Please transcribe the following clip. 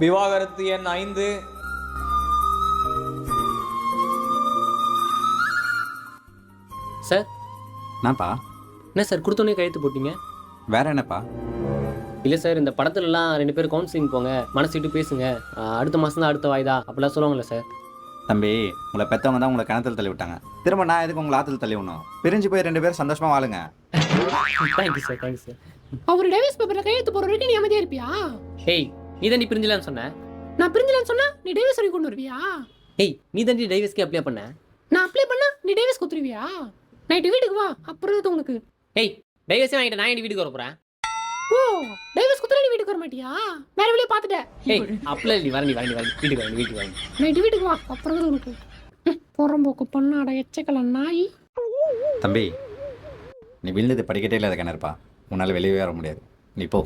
விவாகரத்து எண் 5. சார் என்னப்பா? என்ன சார் கொடுத்தோன்னே கையெழுத்து போட்டீங்க? வேற என்னப்பா? இல்லை சார், இந்த படத்துலலாம் 2 பேர் கவுன்சிலிங் போங்க, மனசு விட்டு பேசுங்க, அடுத்த மாதம் தான் அடுத்த வாய்தா அப்படிலாம் சொல்லுவாங்கல்ல சார். தம்பி, உங்களை பெற்றவங்க தான் உங்களை கிணத்துல தள்ளி விட்டாங்க. திரும்ப நான் எதுக்கு உங்களை ஆற்றுல தள்ளி விடணும்? பிரிஞ்சு போய் 2 பேரும் சந்தோஷமா வாழுங்க. Thank you sir, thank you sir. அவர் டைவர்ஸ் பேப்பர்ல கையெழுத்து போற வரைக்கும் நீ அமைதியா இருப்பியா? ஏய், நீ தான் நீ பிரிஞ்சலான்னு சொன்ன. நான் பிரிஞ்சலன்னு சொன்னா நீ டைவர்ஸ் வரைக்கும் கொண்டு வருவியா? ஏய், நீ தான் நீ டைவர்ஸ்க்கு அப்ளை பண்ண. நான் அப்ளை பண்ணா நீ டைவர்ஸ் கொடுத்துருவியா? நைட்டு வீட்டுக்கு வா, அப்புறம் இது உனக்கு. ஏய், டைவர்ஸே வாங்கிட்டு நான் வீட்டுக்கு வர போகிறேன். ஓ, டைவர்ஸ் கொடுத்தா நீ வீட்டுக்கு வர மாட்டியா? வேற வெளியே பார்த்துட்ட. ஏய், அப்ளை நீ வர வீட்டுக்கு வரணும். நைட்டு வீட்டுக்கு வா, அப்புறம் இது உனக்கு. புறம்போக்கு பண்ணாட எச்சக்கல நாய். தம்பி, நீ விழுந்தது படிக்கட்டே இல்லாத கிணறுப்பா. உன்னால் வெளியே வர முடியாது. நீ போ.